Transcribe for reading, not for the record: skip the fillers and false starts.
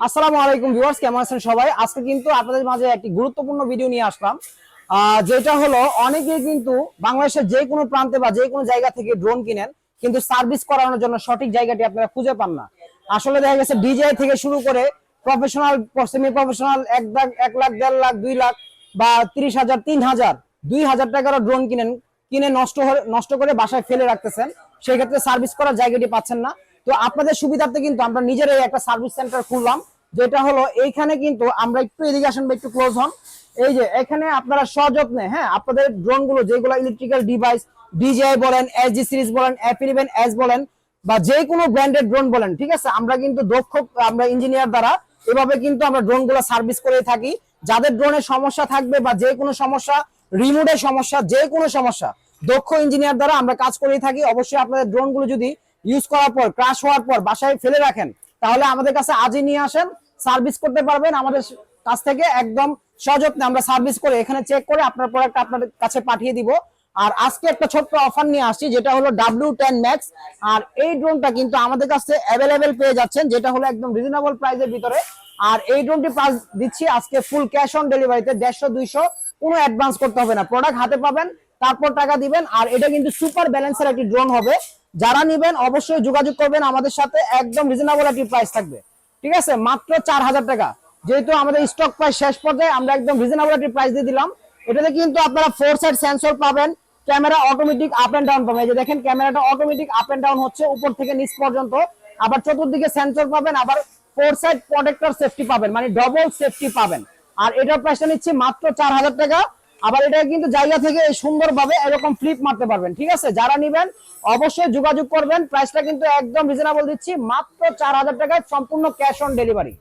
আসসালামু আলাইকুম ভিউয়ার্স, কেমন আছেন সবাই? আজকে কিন্তু আপনাদের মাঝে একটি গুরুত্বপূর্ণ ভিডিও নিয়ে আসলাম, যেটা হলো অনেকেই কিন্তু বাংলাদেশের যে কোনো প্রান্তে বা যে কোনো জায়গা থেকে ড্রোন কিনেন, কিন্তু সার্ভিস করানোর জন্য সঠিক জায়গাটি আপনারা খুঁজে পান না। আসলে দেখা গেছে ডিজেআই থেকে শুরু করে professional, semi professional 1 lakh, 1 lakh, 1.5 lakh, 2 lakh বা 30,000, 3,000, 2,000 টাকারও ড্রোন কিনে নষ্ট করে বাসায় ফেলে রাখতেছেন। সেই ক্ষেত্রে সার্ভিস করার জায়গাটি পাচ্ছেন না। তো আপনাদের সুবিধার্থে কিন্তু আমরা নিজেরাই একটা সার্ভিস সেন্টার খুললাম, যেটা হলো এইখানে কিন্তু আমরা একটু এদিকে আসেন বা একটু ক্লোজ হন। এই যে এখানে আপনারা সযত্নে আপনাদের ড্রোন গুলো যেগুলো ইলেকট্রিক্যাল ডিভাইস, ডিজিআই বলেন, এসজি সিরিজ বলেন, F11S বলেন বা যে কোনো ব্র্যান্ডেড ড্রোন বলেন, ঠিক আছে, আমরা কিন্তু আমরা ইঞ্জিনিয়ার দ্বারা এভাবে কিন্তু আমরা ড্রোন গুলো সার্ভিস করে থাকি। যাদের ড্রোনের সমস্যা থাকবে বা যে কোনো সমস্যা, রিমোটের সমস্যা, যে কোনো সমস্যা, দক্ষ ইঞ্জিনিয়ার দ্বারা আমরা কাজ করে থাকি। অবশ্যই আপনাদের ড্রোন গুলো যদি ইউজ করার পর, ক্রাশ হওয়ার পর বাসায় ফেলে রাখেন, তাহলে আমাদের কাছে আজই নিয়ে আসেন, সার্ভিস করতে পারবেন। আমাদের কাছ থেকে একদম সযত্নে আমরা সার্ভিস করে এখানে চেক করে আপনার প্রোডাক্ট আপনাদের কাছে পাঠিয়ে দিব। আর আজকে একটা ছোট্ট অফার নিয়ে আসছি, যেটা হলো W10 Max। আর এই ড্রোনটা কিন্তু আমাদের কাছে অ্যাভেলেবেল পেয়ে যাচ্ছেন, যেটা হলো একদম রিজনেবল প্রাইসের ভিতরে। আর এই ড্রোনটি প্রাইস দিচ্ছি আজকে ফুল ক্যাশ অন ডেলিভারিতে, 150-200, কোনো অ্যাডভান্স করতে হবে না। প্রোডাক্ট হাতে পাবেন, তারপর টাকা দিবেন। আর এটা কিন্তু সুপার ব্যালেন্সের একটি ড্রোন হবে। যারা নিবেন অবশ্যই যোগাযোগ করবেন আমাদের সাথে, একদম রিজনেবল একটি প্রাইস থাকবে। ঠিক আছে, মাত্র 4,000 টাকা। যেহেতু আমাদের স্টক প্রাইস শেষ পর্যায়ে, আমরা একদম রিজনেবল একটি প্রাইস দিয়ে দিলাম। এটাতে কিন্তু আপনারা 4 সাইড সেন্সর পাবেন, camera automatic up and down পাবেন। এই যে দেখেন, ক্যামেরাটা অটোমেটিক আপ এন্ড ডাউন হচ্ছে উপর থেকে নিচ পর্যন্ত। আবার চতুর্দিকে সেন্সর পাবেন, আবার 4 সাইড প্রোটেক্টর সেফটি পাবেন, মানে ডবল সেফটি পাবেন। আর এটার প্রাইসটা নিচ্ছে মাত্র 4,000 টাকা। আবার এটা কিন্তু জায়গা থেকে সুন্দরভাবে এরকম ফ্লিপ মারতে পারবেন। ঠিক আছে, যারা নিবেন অবশ্যই যোগাযোগ করবেন। প্রাইসটা কিন্তু একদম রিজনেবল দিচ্ছি, মাত্র 4,000 টাকায়, সম্পূর্ণ ক্যাশ অন ডেলিভারি।